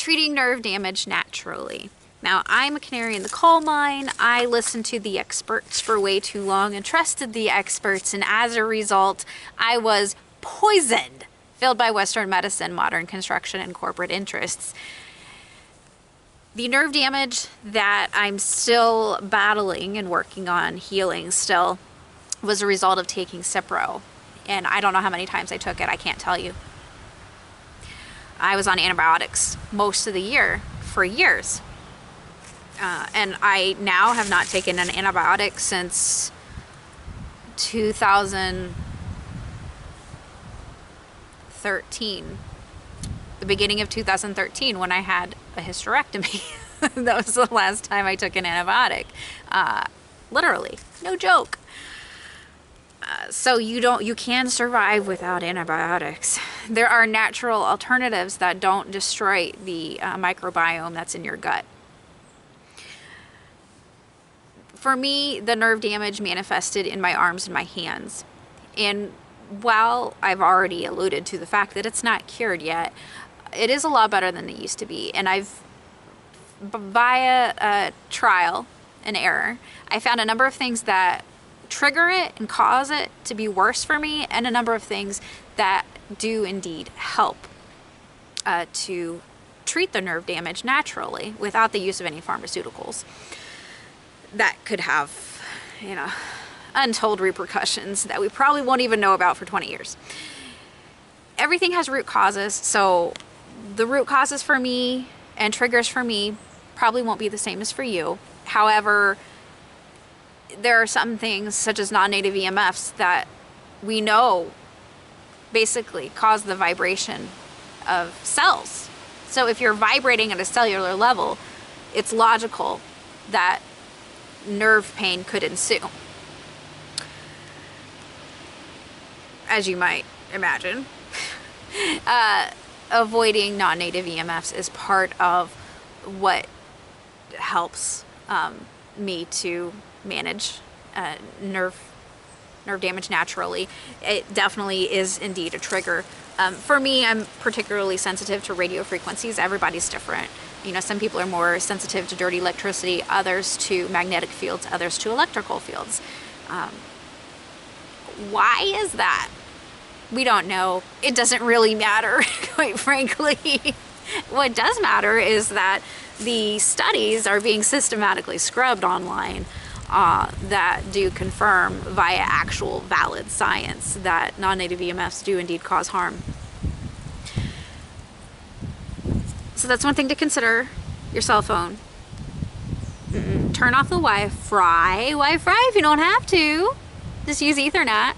treating nerve damage naturally. Now, I'm a canary in the coal mine. I listened to the experts for way too long and trusted the experts, and as a result, I was poisoned, filled by Western medicine, modern construction, and corporate interests. The nerve damage that I'm still battling and working on healing still was a result of taking Cipro. And I don't know how many times I took it, I can't tell you. I was on antibiotics most of the year for years. And I now have not taken an antibiotic since 2013. The beginning of 2013 when I had a hysterectomy. That was the last time I took an antibiotic. Literally, no joke. So you can survive without antibiotics. There are natural alternatives that don't destroy the microbiome that's in your gut. For me, the nerve damage manifested in my arms and my hands. And while I've already alluded to the fact that it's not cured yet, it is a lot better than it used to be. And I've, via trial and error, I found a number of things that trigger it and cause it to be worse for me, and a number of things that do indeed help to treat the nerve damage naturally without the use of any pharmaceuticals that could have, you know, untold repercussions that we probably won't even know about for 20 years. Everything has root causes, so the root causes for me and triggers for me probably won't be the same as for you. However, there are some things such as non-native EMFs that we know basically cause the vibration of cells. So if you're vibrating at a cellular level, it's logical that nerve pain could ensue, as you might imagine. Avoiding non-native EMFs is part of what helps me to manage nerve damage naturally. It definitely is indeed a trigger. For me, I'm particularly sensitive to radio frequencies. Everybody's different. You know, some people are more sensitive to dirty electricity, others to magnetic fields, others to electrical fields. Why is that? We don't know. It doesn't really matter, quite frankly. What does matter is that the studies are being systematically scrubbed online that do confirm via actual valid science that non-native EMFs do indeed cause harm. So that's one thing to consider. Your cell phone. Turn off the Wi-Fi if you don't have to. Just use Ethernet.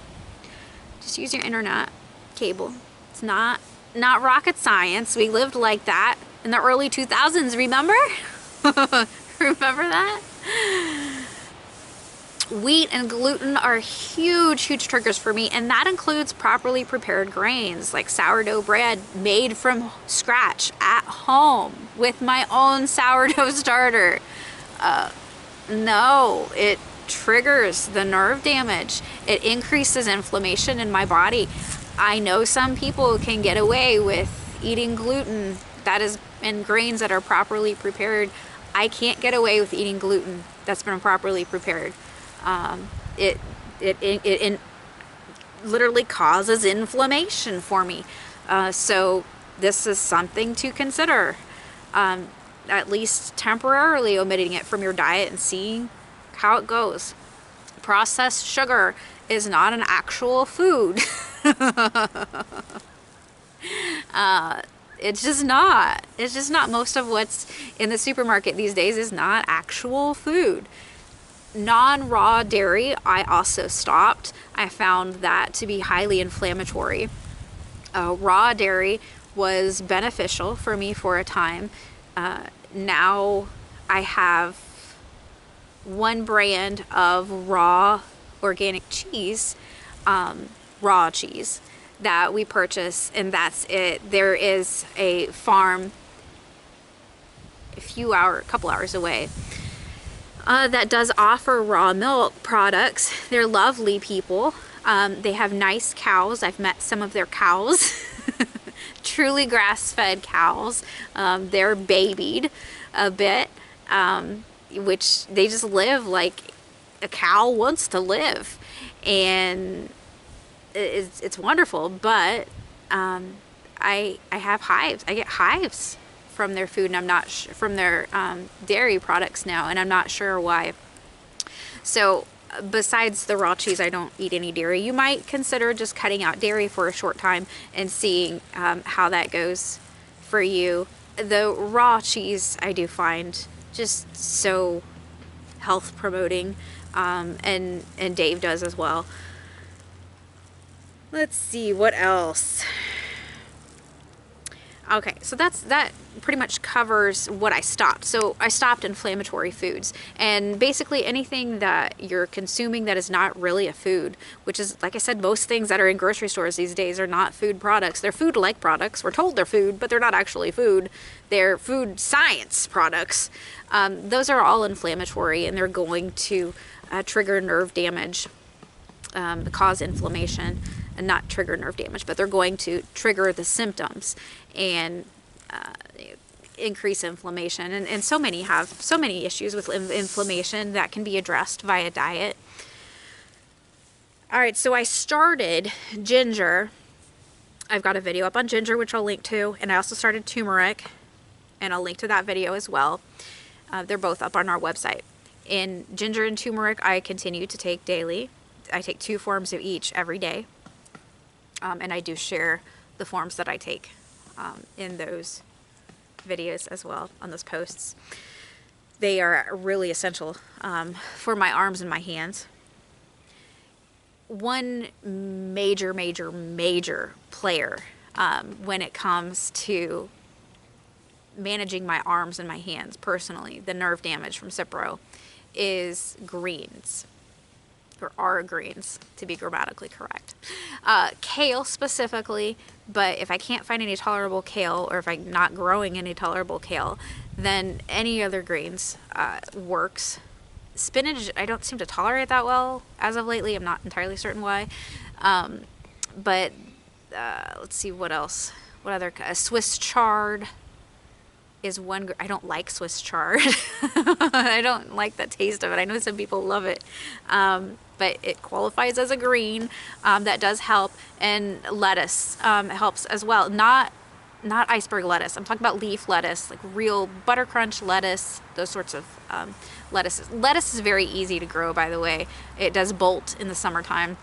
Just use your internet cable. It's not rocket science. We lived like that in the early 2000s, remember? Remember that? Wheat and gluten are huge triggers for me, and that includes properly prepared grains like sourdough bread made from scratch at home with my own sourdough starter. No, it triggers the nerve damage. It increases inflammation in my body. I know some people can get away with eating gluten that is in grains that are properly prepared. I can't get away with eating gluten that's been properly prepared. It literally causes inflammation for me. So this is something to consider. At least temporarily omitting it from your diet and seeing how it goes. Processed sugar is not an actual food. It's just not. It's just not. Most of what's in the supermarket these days is not actual food. Non-raw dairy, I also stopped. I found that to be highly inflammatory. Raw dairy was beneficial for me for a time. Now I have one brand of raw organic cheese, raw cheese, that we purchase, and that's it. There is a farm a couple hours away that does offer raw milk products. They're lovely people. They have nice cows. I've met some of their cows. truly grass-fed cows. They're babied a bit, which they just live like a cow wants to live, and it's wonderful. But I have hives. I get hives from their food, and I'm not from their dairy products now, and I'm not sure why. So besides the raw cheese, I don't eat any dairy. You might consider just cutting out dairy for a short time and seeing how that goes for you. The raw cheese I do find just so health promoting, and Dave does as well. Let's see what else. Okay, so that pretty much covers what I stopped. So I stopped inflammatory foods, and basically anything that you're consuming that is not really a food, which is, like I said, most things that are in grocery stores these days are not food products. They're food-like products. We're told they're food, but they're not actually food. They're food science products. Those are all inflammatory, and they're going to trigger nerve damage, cause inflammation, and not trigger nerve damage, but they're going to trigger the symptoms and increase inflammation. And so many have so many issues with inflammation that can be addressed via diet. All right, so I started ginger. I've got a video up on ginger, which I'll link to, and I also started turmeric, and I'll link to that video as well. They're both up on our website. In ginger and turmeric, I continue to take daily. I take 2 forms of each every day. And I do share the forms that I take in those videos as well, on those posts. They are really essential for my arms and my hands. One major player when it comes to managing my arms and my hands personally, the nerve damage from Cipro, is greens. Or are greens, to be grammatically correct. Kale specifically, but if I can't find any tolerable kale, or if I'm not growing any tolerable kale, then any other greens works. Spinach, I don't seem to tolerate that well as of lately. I'm not entirely certain why. But let's see what else. What other? Swiss chard is one. I don't like Swiss chard. I don't like the taste of it. I know some people love it. But it qualifies as a green. That does help. And lettuce helps as well. Not iceberg lettuce. I'm talking about leaf lettuce, like real butter crunch lettuce, those sorts of lettuces. Lettuce is very easy to grow, by the way. It does bolt in the summertime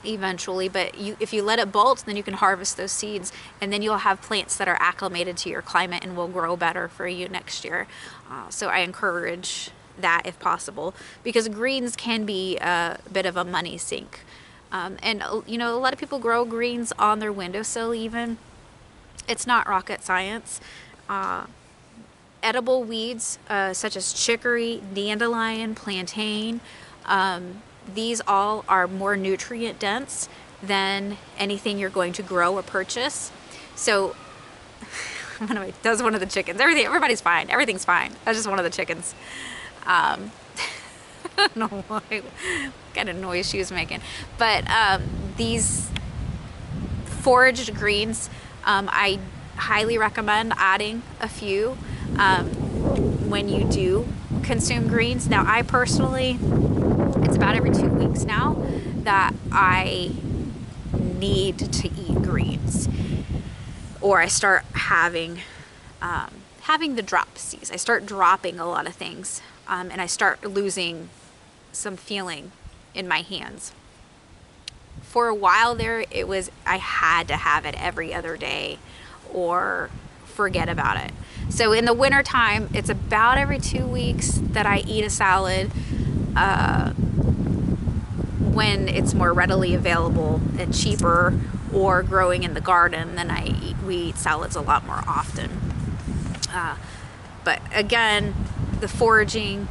eventually, but if you let it bolt, then you can harvest those seeds, and then you'll have plants that are acclimated to your climate and will grow better for you next year. So I encourage that if possible, because greens can be a bit of a money sink. And you know, a lot of people grow greens on their windowsill even. It's not rocket science. Edible weeds such as chicory, dandelion, plantain, these all are more nutrient dense than anything you're going to grow or purchase. So that was one of the chickens. Everybody's fine. Everything's fine. That's just one of the chickens. I don't know what kind of noise she was making. But these foraged greens, I highly recommend adding a few when you do consume greens. Now, I personally, it's about every 2 weeks now that I need to eat greens, or I start having the dropsies. I start dropping a lot of things, and I start losing some feeling in my hands. For a while there, it was I had to have it every other day or forget about it. So in the winter time, it's about every 2 weeks that I eat a salad when it's more readily available and cheaper, or growing in the garden. Then we eat salads a lot more often. But again, the foraging,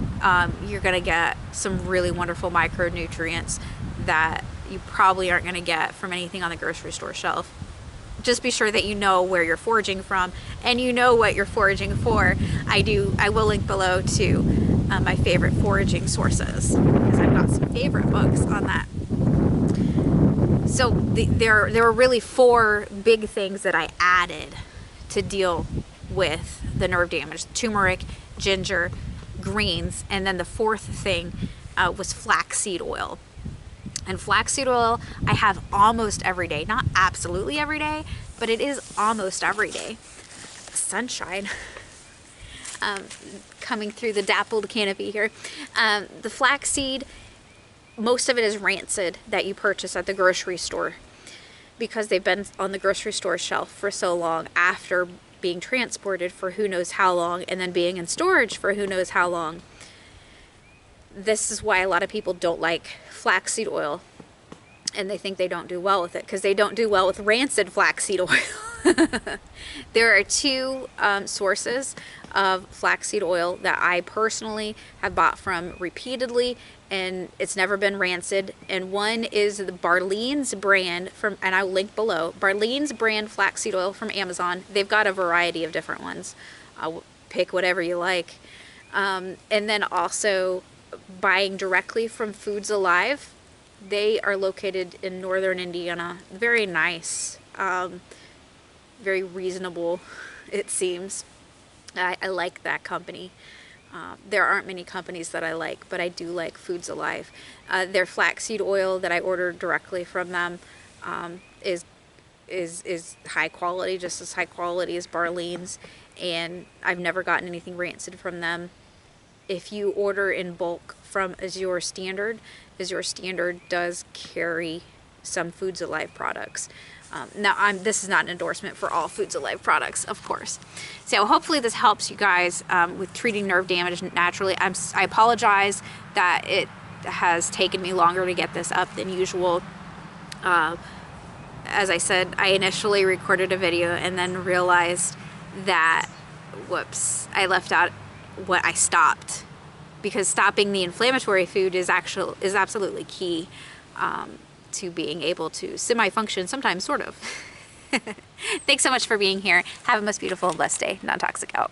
you're going to get some really wonderful micronutrients that you probably aren't going to get from anything on the grocery store shelf. Just be sure that you know where you're foraging from and you know what you're foraging for. I will link below to my favorite foraging sources, because I've got some favorite books on that. So there were really 4 big things that I added to deal with the nerve damage: turmeric, ginger, greens, and then the 4th thing was flaxseed oil. And flaxseed oil I have almost every day. Not absolutely every day, but it is almost every day. Sunshine coming through the dappled canopy here. The flaxseed, most of it is rancid that you purchase at the grocery store, because they've been on the grocery store shelf for so long after being transported for who knows how long, and then being in storage for who knows how long. This is why a lot of people don't like flaxseed oil, and they think they don't do well with it, because they don't do well with rancid flaxseed oil. There are 2 sources of flaxseed oil that I personally have bought from repeatedly, and it's never been rancid. And one is the Barlean's brand from, and I'll link below, Barlean's brand flaxseed oil from Amazon. They've got a variety of different ones. I'll pick whatever you like. And then also buying directly from Foods Alive. They are located in northern Indiana. Very nice, very reasonable, it seems. I like that company. There aren't many companies that I like, but I do like Foods Alive. Their flaxseed oil that I ordered directly from them is high quality, just as high quality as Barlean's, and I've never gotten anything rancid from them. If you order in bulk from Azure Standard does carry some Foods Alive products. Now, this is not an endorsement for all Foods Alive products, of course. So hopefully this helps you guys with treating nerve damage naturally. I apologize that it has taken me longer to get this up than usual. As I said, I initially recorded a video and then realized that, whoops, I left out what I stopped, because stopping the inflammatory food is absolutely key to being able to semi-function, sometimes, sort of. Thanks so much for being here. Have a most beautiful and blessed day. Non-toxic out.